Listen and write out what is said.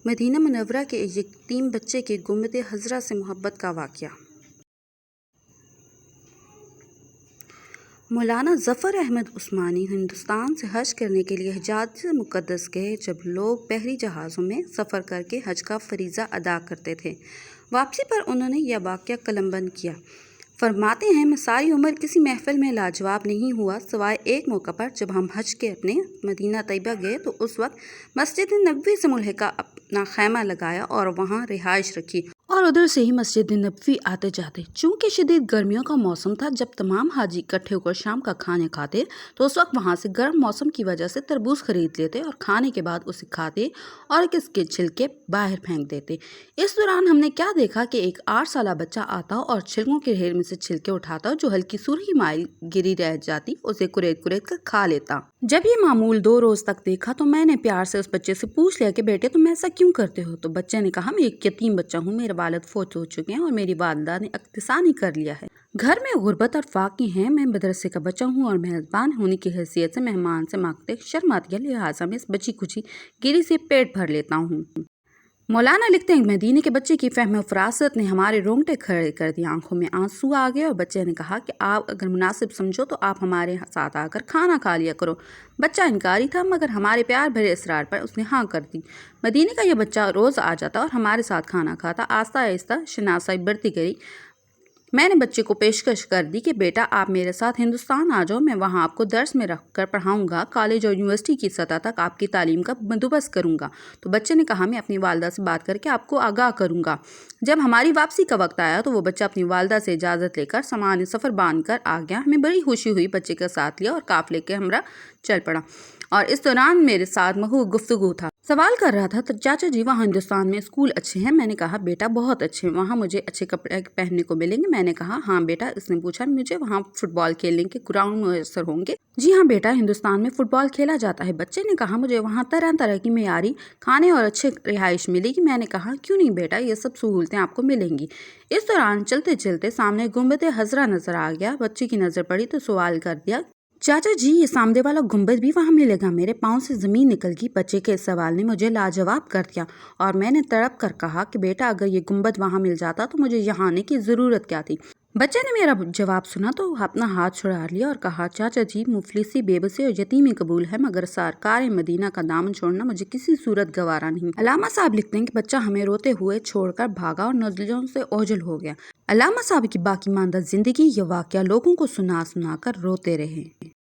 مدینہ منورہ کے ایک یتیم بچے کے گنبد خضرا سے محبت کا واقعہ۔ مولانا ظفر احمد عثمانی ہندوستان سے حج کرنے کے لیے حجاز مقدس گئے جب لوگ بحری جہازوں میں سفر کر کے حج کا فریضہ ادا کرتے تھے۔ واپسی پر انہوں نے یہ واقعہ قلمبند کیا۔ فرماتے ہیں میں ساری عمر کسی محفل میں لاجواب نہیں ہوا سوائے ایک موقع پر جب ہم حج کے اپنے مدینہ طیبہ گئے تو اس وقت مسجد نبوی سے ملحقہ اپنا خیمہ لگایا اور وہاں رہائش رکھی اور ادھر سے ہی مسجد نبوی آتے جاتے۔ چونکہ شدید گرمیوں کا موسم تھا جب تمام حاجی اکٹھے ہو کر شام کا کھانے کھاتے تو اس وقت وہاں سے گرم موسم کی وجہ سے تربوز خرید لیتے اور کھانے کے بعد اسے کھاتے اور اس کے چھلکے باہر پھینک دیتے۔ اس دوران ہم نے کیا دیکھا کہ ایک 8 سالہ بچہ آتا اور چھلکوں کے ڈھیر میں سے چھلکے اٹھاتا جو ہلکی سرخی مائل گری رہ جاتی اسے کریت کر کھا لیتا۔ جب یہ معمول 2 روز تک دیکھا تو میں نے پیار سے اس بچے سے پوچھ لیا کہ بیٹے تم ایسا کیوں کرتے ہو؟ تو بچے نے کہا میں ایک یتیم بچہ ہوں، میرے والد فوت ہو چکے ہیں اور میری والدہ نے اقتصانی کر لیا ہے، گھر میں غربت اور فاقے ہیں، میں مدرسے کا بچہ ہوں اور میزبان ہونے کی حیثیت سے مہمان سے مانگتے شرم آتی ہے، لہٰذا میں اس بچی کچی گری سے پیٹ بھر لیتا ہوں۔ مولانا لکھتے ہیں مدینے کے بچے کی فہم و فراست نے ہمارے رونگٹے کھڑے کر دیے، آنکھوں میں آنسو آ گئے اور بچے نے کہا کہ آپ اگر مناسب سمجھو تو آپ ہمارے ساتھ آ کر کھانا کھا لیا کرو۔ بچہ انکاری تھا مگر ہمارے پیار بھرے اصرار پر اس نے ہاں کر دی۔ مدینے کا یہ بچہ روز آ جاتا اور ہمارے ساتھ کھانا کھاتا، آہستہ آہستہ شناسائی بڑھتی گئی۔ میں نے بچے کو پیشکش کر دی کہ بیٹا آپ میرے ساتھ ہندوستان آ جاؤ، میں وہاں آپ کو درس میں رکھ کر پڑھاؤں گا، کالج اور یونیورسٹی کی سطح تک آپ کی تعلیم کا بندوبست کروں گا۔ تو بچے نے کہا میں اپنی والدہ سے بات کر کے آپ کو آگاہ کروں گا۔ جب ہماری واپسی کا وقت آیا تو وہ بچہ اپنی والدہ سے اجازت لے کر سامان سفر باندھ کر آ گیا۔ ہمیں بڑی خوشی ہوئی، بچے کا ساتھ لیا اور قافلے کے ہمراہ چل پڑا اور اس دوران میرے ساتھ محبوب گفتگو تھا۔ سوال کر رہا تھا چاچا جی وہاں ہندوستان میں اسکول اچھے ہیں؟ میں نے کہا بیٹا بہت اچھے ہیں، وہاں مجھے اچھے کپڑے پہننے کو ملیں گے؟ میں نے کہا ہاں بیٹا۔ اس نے پوچھا مجھے وہاں فٹ بال کھیلنے کے گراؤنڈ میسر ہوں گے؟ جی ہاں بیٹا، ہندوستان میں فٹ بال کھیلا جاتا ہے۔ بچے نے کہا مجھے وہاں طرح طرح کی معیاری کھانے اور اچھے رہائش ملے گی؟ میں نے کہا کیوں نہیں بیٹا، یہ سب سہولتیں آپ کو ملیں گی۔ اس دوران چلتے چلتے سامنے گنبد خضرا نظر آ گیا۔ بچے کی نظر پڑی تو سوال کر دیا چاچا جی یہ سامنے والا گنبد بھی وہاں ملے گا؟ میرے پاؤں سے زمین نکل گئی۔ بچے کے اس سوال نے مجھے لاجواب کر دیا اور میں نے تڑپ کر کہا کہ بیٹا اگر یہ گنبد وہاں مل جاتا تو مجھے یہاں آنے کی ضرورت کیا تھی؟ بچے نے میرا جواب سنا تو اپنا ہاتھ چھڑا لیا اور کہا چاچا جی مفلسی، بے بسی اور یتیمی قبول ہے مگر سرکار مدینہ کا دامن چھوڑنا مجھے کسی صورت گوارا نہیں۔ علامہ صاحب لکھتے ہیں کہ بچہ ہمیں روتے ہوئے چھوڑ کر بھاگا اور نظروں سے اوجھل ہو گیا۔ علامہ صاحب کی باقی ماندہ زندگی یہ واقعہ لوگوں کو سنا سنا کر روتے رہے۔